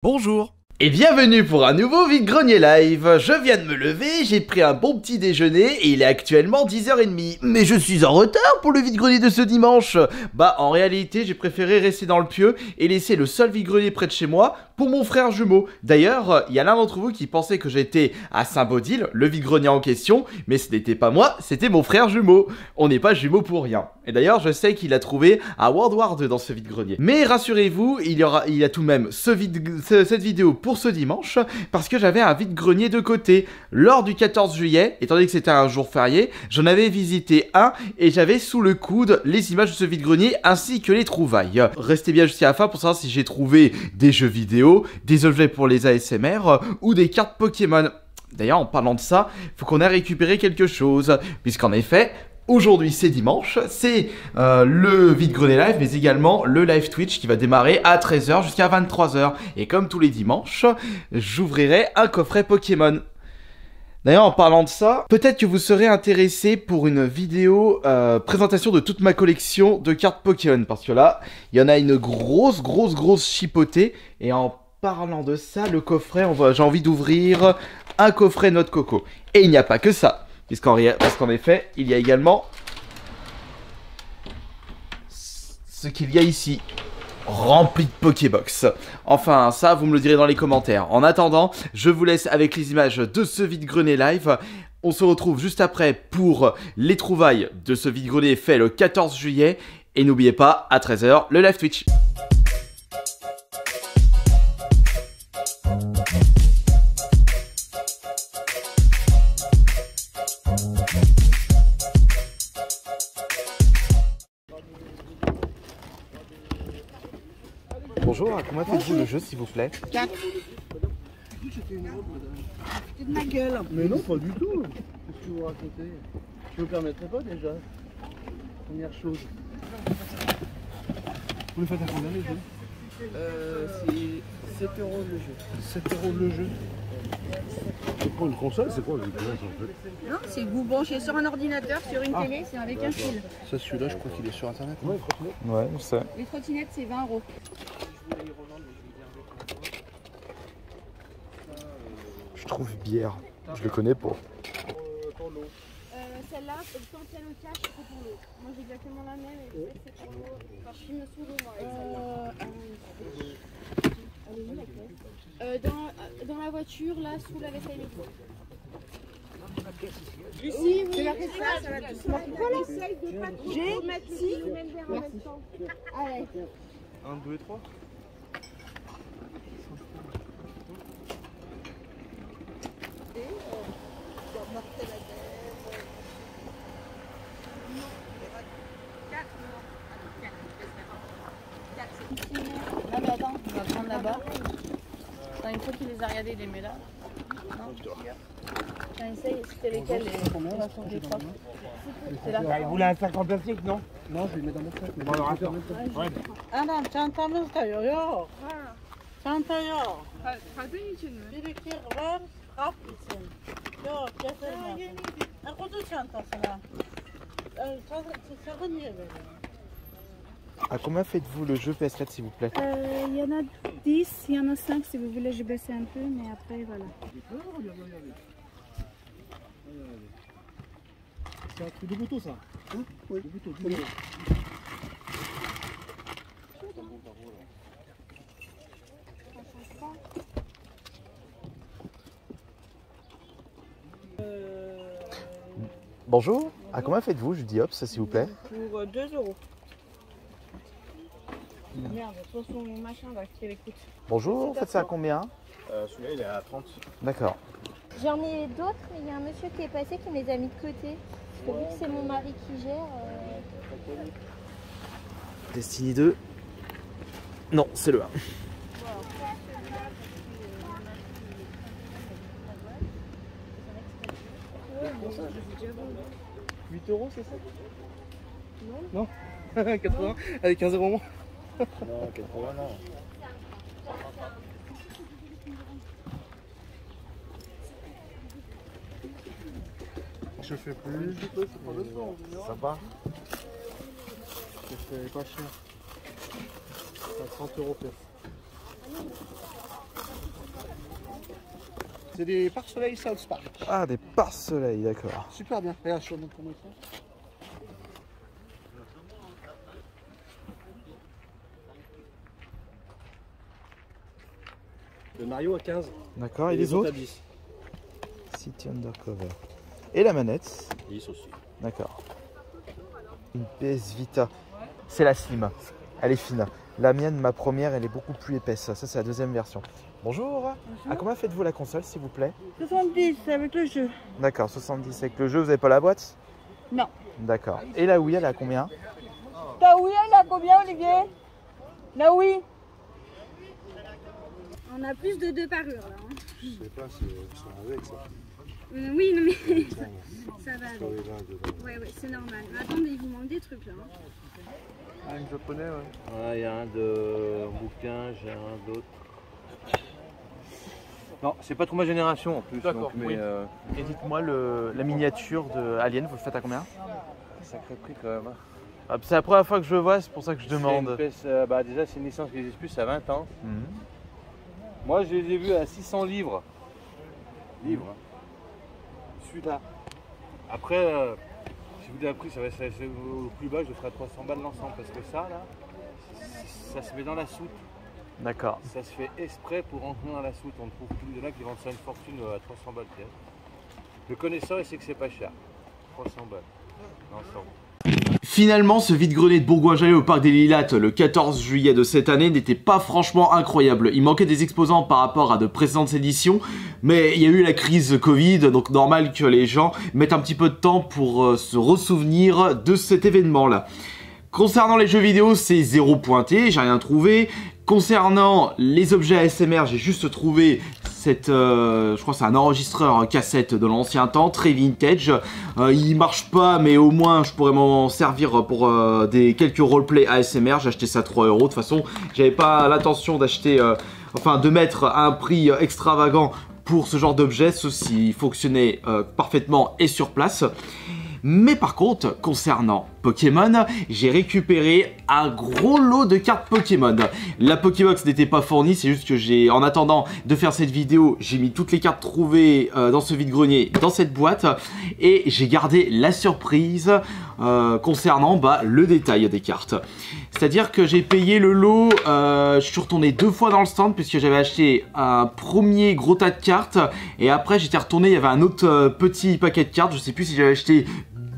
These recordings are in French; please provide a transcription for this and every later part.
Bonjour et bienvenue pour un nouveau vide-grenier live. Je viens de me lever, j'ai pris un bon petit déjeuner et il est actuellement 10h30. Mais je suis en retard pour le vide-grenier de ce dimanche. Bah en réalité j'ai préféré rester dans le pieu et laisser le seul vide-grenier près de chez moi pour mon frère jumeau. D'ailleurs, il y a l'un d'entre vous qui pensait que j'étais à Saint-Baudile, le vide-grenier en question, mais ce n'était pas moi, c'était mon frère jumeau. On n'est pas jumeaux pour rien. Et d'ailleurs, je sais qu'il a trouvé un World War 2 dans ce vide-grenier. Mais rassurez-vous, il y a tout de même cette vidéo pour ce dimanche, parce que j'avais un vide-grenier de côté. Lors du 14 juillet, étant donné que c'était un jour férié, j'en avais visité un et j'avais sous le coude les images de ce vide-grenier ainsi que les trouvailles. Restez bien jusqu'à la fin pour savoir si j'ai trouvé des jeux vidéo, des objets pour les ASMR ou des cartes Pokémon. D'ailleurs, en parlant de ça, il faut qu'on ait récupéré quelque chose, puisqu'en effet, aujourd'hui c'est dimanche, c'est le vide-grenier live, mais également le live Twitch qui va démarrer à 13h jusqu'à 23h. Et comme tous les dimanches, j'ouvrirai un coffret Pokémon. D'ailleurs, en parlant de ça, peut-être que vous serez intéressé pour une vidéo présentation de toute ma collection de cartes Pokémon. Parce que là, il y en a une grosse chipotée. Et en parlant de ça, le coffret, j'ai envie d'ouvrir un coffret noix de coco. Et il n'y a pas que ça. Parce qu'en effet, il y a également ce qu'il y a ici, rempli de Pokébox. Enfin, ça, vous me le direz dans les commentaires. En attendant, je vous laisse avec les images de ce vide-grenier live. On se retrouve juste après pour les trouvailles de ce vide-grenier fait le 14 juillet. Et n'oubliez pas, à 13h, le live Twitch. Bonjour, comment faites-vous le jeu s'il vous plaît? 4. C'est de ma gueule. Mais non, pas du tout. Qu'est-ce que vous racontez? Je me permettrai pas déjà. Première chose. Vous le faites à combien les jeux? C'est 7 € le jeu. 7 € le jeu. C'est quoi une console? C'est quoi le jeu en fait? Non, c'est vous branchez sur un ordinateur, sur une télé, c'est avec un fil. Ça, celui-là, je crois qu'il est sur internet. Ouais, je sais. Les trottinettes, c'est 20 €. Je trouve bière. Je le connais pas. Celle-là, quand elle le cache, c'est pour l'eau. Moi j'ai exactement la même et c'est pour l'eau. Enfin, je filme sous l'eau moi avec celle-là. Elle est où la caisse? Dans la voiture, là, sous la vaisselle électrique. Oui, c'est marqué ça va doucement. Voilà, essaye de pas trop mettre le même verre en même temps. Allez. 1, 2 et 3. Non mais attends, on va prendre là-bas. Une fois qu'il les a regardés, il les met là. Non, tiens, essaye, c'était lesquels les trois. C'est là. Vous voulez un sac en plastique, non? Non, je vais le mettre dans mon sac. Bon, alors attends. Ouais. Adam, çantamız da yok. Çanta yok. Kadın için mi? Birikir var, kap için. Yok, getirme. Kutu çantasına. Sakın yeme. À combien faites-vous le jeu PS4 s'il vous plaît? Il y en a 10, il y en a 5 si vous voulez, je baisse un peu, mais après voilà. C'est un truc de moto ça? Hein? Oui. De moto, de moto. Bonjour, à combien faites-vous je dis hop ça s'il vous plaît? Pour 2 €. Merde, sur son machin là qui l'écoute. Bonjour, faites ça à combien? Celui-là il est à 30. D'accord. J'en ai d'autres, mais il y a un monsieur qui est passé qui me les a mis de côté. Parce que vu que c'est mon mari qui gère. Destiny 2. Non, c'est le 1. 8 € c'est ça? Non. 80 avec 15 € moins. Non, 80, non. Je fais plus. Ça va? C'est pas cher. C'est à 30 € pièce. C'est des pare-soleil South Park. Ah, des pare-soleil, d'accord. Super bien. Regarde, je te montre comment ils sont. Le Mario à 15. D'accord, et les autres à 10. City Undercover. Et la manette? 10 aussi. D'accord. Une PS Vita. C'est la Slim. Elle est fine. La mienne, ma première, elle est beaucoup plus épaisse. Ça, c'est la deuxième version. Bonjour. À combien faites-vous la console, s'il vous plaît? 70 avec le jeu. D'accord, 70 avec le jeu. Vous n'avez pas la boîte? Non. D'accord. Et la Wii, elle est à combien? Ta Wii, elle a combien, Olivier? La Wii? On a plus de 2 parures là. Hein. Je sais pas si ça va avec ça. Oui, non mais ça va. Ouais, c'est normal. Mais attendez, il vous manque des trucs là. Hein. Ah, une japonais, ouais. Ouais, il y a un de bouquin, j'ai un d'autre. Non, c'est pas trop ma génération en plus. D'accord, donc, oui. Et dites-moi, la miniature de Alien, vous le faites à combien? Sacré prix quand même. Hein. C'est la première fois que je le vois, c'est pour ça que je demande. C'est une PS, bah, déjà, c'est une licence qui existe plus, à 20 ans. Moi, je les ai vus à 600 livres. Celui-là. Après, si vous voulez un prix, ça va être au plus bas, je ferai à 300 balles l'ensemble. Parce que ça, là, ça se met dans la soute. D'accord. Ça se fait exprès pour rentrer dans la soute. On ne trouve plus de là qui vendent ça une fortune à 300 balles. Le connaisseur, il sait que c'est pas cher. 300 balles l'ensemble. Finalement, ce vide-grenier de Bourgoin-Jallieu au Parc des Lilas le 14 juillet de cette année n'était pas franchement incroyable. Il manquait des exposants par rapport à de précédentes éditions, mais il y a eu la crise Covid, donc normal que les gens mettent un petit peu de temps pour se ressouvenir de cet événement-là. Concernant les jeux vidéo, c'est zéro pointé, j'ai rien trouvé. Concernant les objets ASMR, j'ai juste trouvé cette, je crois que c'est un enregistreur cassette de l'ancien temps, très vintage. Il marche pas, mais au moins je pourrais m'en servir pour quelques roleplay ASMR. J'ai acheté ça à 3 €. De toute façon, j'avais pas l'intention d'acheter, de mettre un prix extravagant pour ce genre d'objet, sauf s'il fonctionnait parfaitement et sur place. Mais par contre, concernant Pokémon, j'ai récupéré un gros lot de cartes Pokémon. La Pokébox n'était pas fournie, c'est juste que en attendant de faire cette vidéo, j'ai mis toutes les cartes trouvées dans ce vide-grenier dans cette boîte et j'ai gardé la surprise concernant le détail des cartes. C'est-à-dire que j'ai payé le lot, je suis retourné 2 fois dans le stand puisque j'avais acheté un premier gros tas de cartes et après j'étais retourné, il y avait un autre petit paquet de cartes, je sais plus si j'avais acheté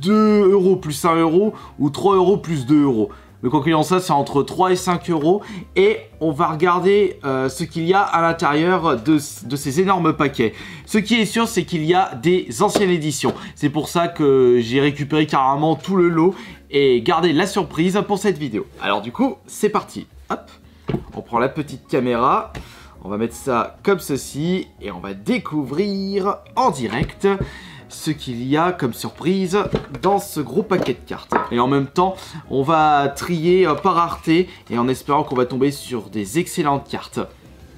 2 € plus 1 € ou 3 € plus 2 €. Mais quoi qu'il en soit, c'est entre 3 et 5 € et on va regarder ce qu'il y a à l'intérieur de ces énormes paquets. Ce qui est sûr, c'est qu'il y a des anciennes éditions. C'est pour ça que j'ai récupéré carrément tout le lot et gardé la surprise pour cette vidéo. Alors du coup, c'est parti. Hop, on prend la petite caméra, on va mettre ça comme ceci et on va découvrir en direct ce qu'il y a comme surprise dans ce gros paquet de cartes. Et en même temps, on va trier par rareté et en espérant qu'on va tomber sur des excellentes cartes.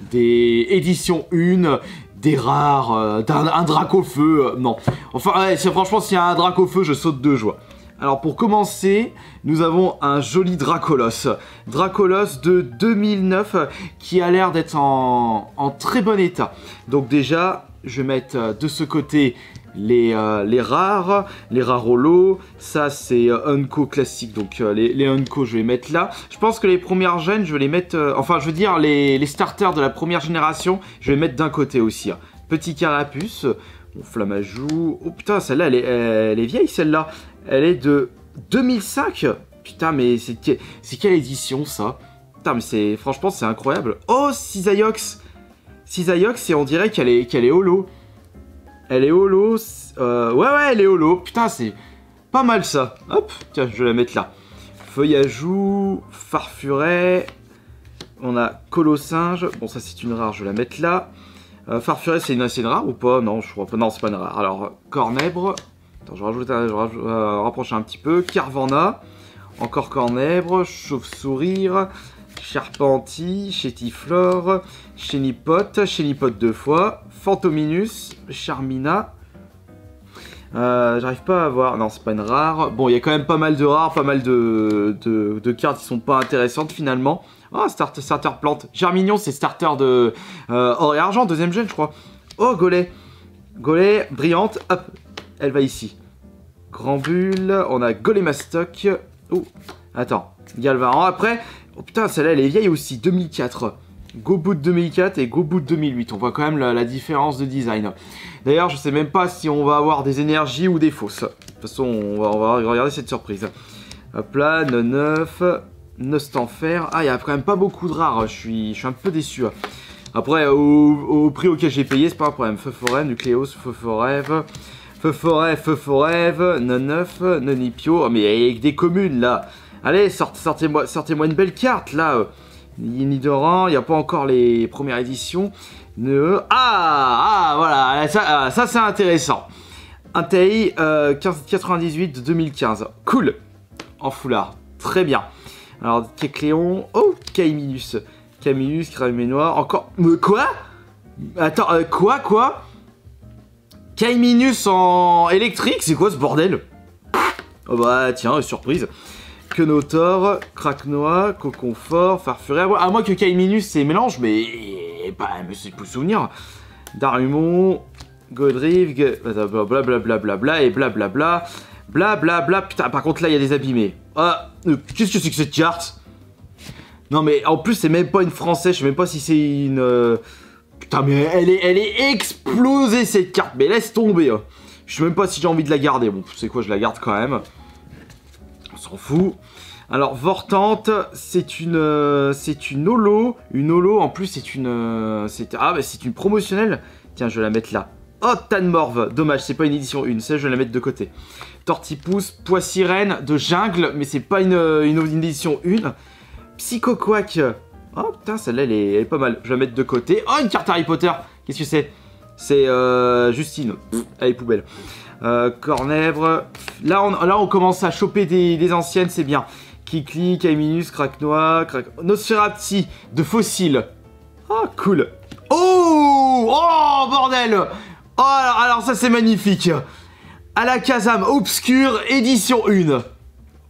Des éditions 1, des rares, un Dracofeu, non. Enfin, ouais, franchement, s'il y a un Dracofeu, je saute de joie. Alors pour commencer, nous avons un joli Dracolos. Dracolos de 2009 qui a l'air d'être en très bon état. Donc déjà, je vais mettre de ce côté les rares holos. Ça c'est Unco classique, donc les Unco je vais mettre là. Je pense que les premières gènes je vais les mettre, les starters de la première génération, je vais mettre d'un côté aussi. Hein. Petit carapuce, bon, Flamajou, oh putain celle-là elle est vieille celle-là, elle est de 2005. Putain mais c'est quelle édition ça? Putain mais franchement c'est incroyable. Oh Cisaiox, et on dirait qu'elle est holo. Elle est holo, ouais elle est holo, putain c'est pas mal ça, hop, tiens je vais la mettre là. Feuillajou, Farfuret, on a Colossinge, bon ça c'est une rare, je vais la mettre là. Farfuret c'est une rare ou pas? Non je crois pas, non c'est pas une rare. Alors Cornèbre, attends je rapproche un petit peu, Carvana, encore Cornèbre, Chauve-Sourire, Charpenti, Chétiflore, Chénipote 2 fois, Fantominus, Charmina. J'arrive pas à voir. Non, c'est pas une rare. Bon, il y a quand même pas mal de rares, pas mal de cartes qui sont pas intéressantes finalement. Ah, starter plante. Germignon, c'est starter de or et argent, deuxième gène, je crois. Oh, Golay. Golay, brillante. Hop, elle va ici. Grand Bulle. On a Golay Mastoc. Oh, attends. Galvaran. Après, oh putain, celle-là, elle est vieille aussi. 2004. Go-Boot 2004 et Go-Boot 2008. On voit quand même la différence de design. D'ailleurs, je sais même pas si on va avoir des énergies ou des fausses. De toute façon, on va regarder cette surprise. Hop là, 9. Nost en fer. Ah, il y a quand même pas beaucoup de rares. Je suis un peu déçu. Après, au prix auquel j'ai payé, c'est pas un problème. Feu forêt, Nucléos, Feu forêt, Feu forêt, non-neuf, non-ipio. Oh, mais avec des communes là. Allez, sortez-moi une belle carte là. Nidoran, il n'y a pas encore les premières éditions. Voilà, ça c'est intéressant. Un TI 1598 de 2015. Cool. En foulard. Très bien. Alors, Kecléon. Oh, Kaiminus. Kaiminus, Cramé Noir. Encore. Quoi? Attends, quoi? Kaiminus en électrique? C'est quoi ce bordel? Oh bah, tiens, surprise. Quenotor, Craquenois, Coconfort, Farfuret. À moins que Kaiminus c'est mélange, mais c'est pour souvenir. Darumon, Godrive, blablabla et blablabla. Blablabla. Putain, par contre là il y a des abîmés. Ah, qu'est-ce que c'est que cette carte? Non mais en plus c'est même pas une française, je sais même pas si c'est une... Putain mais elle est explosée cette carte, mais laisse tomber. Hein. Je sais même pas si j'ai envie de la garder. Bon, c'est quoi, je la garde quand même. On s'en fout. Alors, Vortante, c'est une holo. Une holo, en plus, c'est une... c'est une promotionnelle. Tiens, je vais la mettre là. Oh, Tanmorve. Dommage, c'est pas une édition 1. Celle, je vais la mettre de côté. Tortipousse, Poissirène de jungle, mais c'est pas une édition 1. Psychoquack. Oh, putain, celle-là, elle est pas mal. Je vais la mettre de côté. Oh, une carte Harry Potter. Qu'est-ce que c'est? C'est Justine. Elle est poubelle. Cornèvre. Là, on commence à choper des anciennes, c'est bien. Kikli, Kaiminus, Craquenois, Nosferapti de fossiles. Oh, cool. Oh, bordel. Oh, alors ça, c'est magnifique. Alakazam Obscure, édition 1.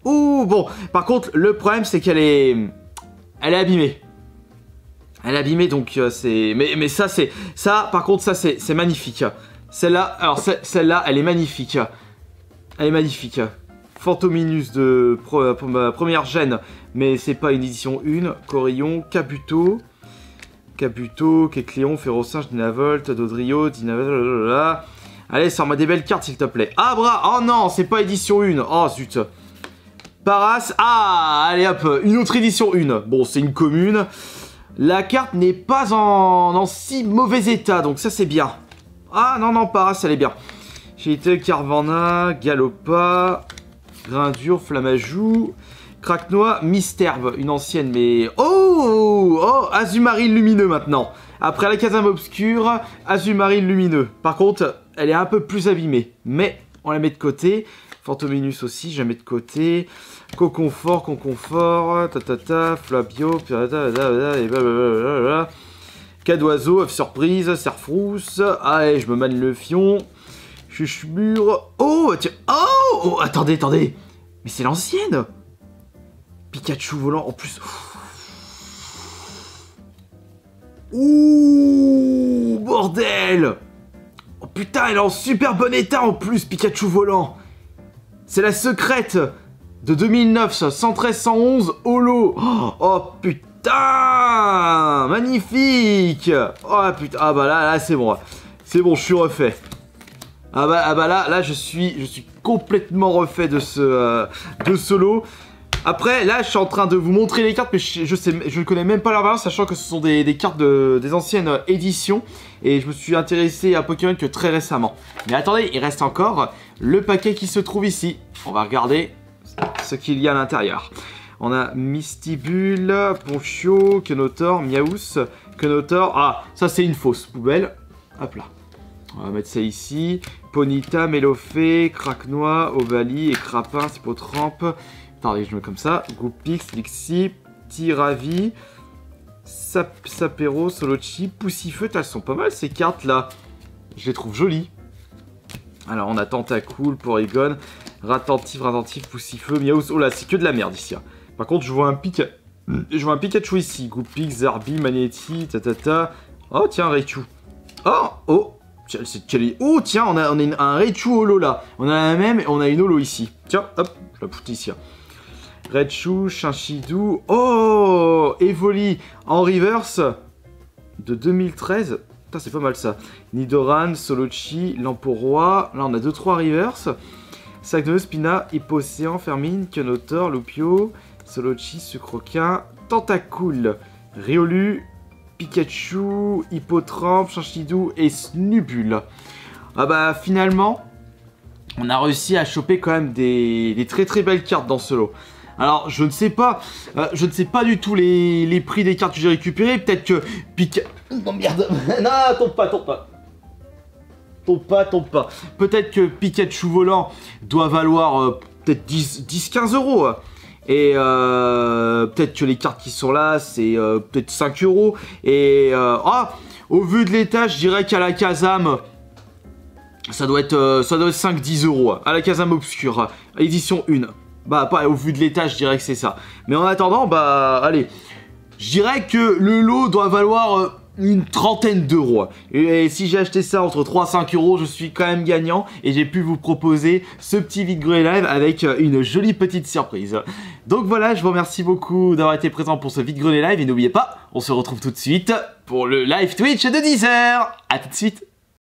Oh, bon. Par contre, le problème, c'est qu'elle est abîmée. Elle est abîmée, donc c'est... Mais ça, c'est... Ça, par contre, ça, c'est magnifique. Celle-là, alors celle-là, elle est magnifique. Elle est magnifique. Fantominus de première gêne, mais c'est pas une édition 1. Corillon, Kabuto, Kecléon, Férocinge, Dynavolt, Dodrio, Dynavolt... Allez, sors-moi des belles cartes, s'il te plaît. Abra, oh non, c'est pas édition 1. Oh, zut. Paras, ah, allez hop, une autre édition 1. Bon, c'est une commune. La carte n'est pas en si mauvais état, donc ça, c'est bien. Ah, non, Paras, elle est bien. J'ai été Carvana, Galopa, Grindure, Flamajou, Craquenois, Misterve, une ancienne, mais... Oh, Azumarill lumineux maintenant. Après Alakazam Obscure, Azumarill lumineux. Par contre, elle est un peu plus abîmée, mais on la met de côté. Fantominus aussi, je la mets de côté. Coconfort, Flabio, et blablabla. Cadoiseau, œuf surprise, Serfrousse. Allez, je me manne le fion. Chuchmure. Oh, tiens. Oh, attendez. Mais c'est l'ancienne. Pikachu volant en plus. Ouh, bordel. Oh putain, elle est en super bon état en plus, Pikachu volant. C'est la secrète de 2009, 113-111 holo. Oh putain, magnifique. Oh putain, ah bah là c'est bon. C'est bon, je suis refait. Ah bah là je suis complètement refait de ce lot. Après, là, je suis en train de vous montrer les cartes, mais je ne connais même pas leur valeur, sachant que ce sont des cartes des anciennes éditions. Et je me suis intéressé à Pokémon que très récemment. Mais attendez, il reste encore le paquet qui se trouve ici. On va regarder ce qu'il y a à l'intérieur. On a Mistibule, Ponchio, Quenotor, Miaous, Quenotor. Ah, ça c'est une fausse poubelle. Hop là. On va mettre ça ici. Ponyta, Mélofée, Craquenois, Ovali et Crapin, Cipotrampe. Attendez, je mets comme ça. Goupix, Lixi, Tiravi, Sapero, Solochi, Poussifeu. Elles sont pas mal ces cartes là. Je les trouve jolies. Alors on a Tentacool, Porygon, Ratentif, Poussifeu, Miaous. Oh là, c'est que de la merde ici. Par contre, je vois un Pikachu ici. Goupix, Zarbi, Magnéti, tatata. Oh tiens, Raichu. Oh, Oh, oh tiens, on a un Raichu holo là. On a la même et on a une holo ici. Tiens, hop, je la pousse ici. Raichu, Chinchidou. Oh, Evoli en reverse de 2013. Putain, c'est pas mal ça. Nidoran, Solochi, Lamporoi. Là, on a 2-3 reverse. Sagneuse, Spina, Hippocéan, Fermine, Kenotor, Lupio, Solochi, Sucroquin, Tentacool, Riolu, Pikachu, Hippotrampe, Chinchidou et Snubule. Ah bah finalement, on a réussi à choper quand même des très belles cartes dans ce lot. Alors je ne sais pas du tout les prix des cartes que j'ai récupérées. Peut-être que oh merde. Non, tombe pas. Tombe pas. Peut-être que Pikachu volant doit valoir peut-être 10-15 euros. Et peut-être que les cartes qui sont là, c'est peut-être 5 euros. Et au vu de l'état, je dirais qu'à la Kazam, ça doit être 5-10 euros. À la Kazam Obscure, édition 1. Bah, pas au vu de l'état, je dirais que c'est ça. Mais en attendant, bah, allez. Je dirais que le lot doit valoir une trentaine d'euros. Et si j'ai acheté ça entre 3 et 5 euros, je suis quand même gagnant. Et j'ai pu vous proposer ce petit vide-grenier live avec une jolie petite surprise. Donc voilà, je vous remercie beaucoup d'avoir été présent pour ce vide-grenier live. Et n'oubliez pas, on se retrouve tout de suite pour le live Twitch de 10h. A tout de suite.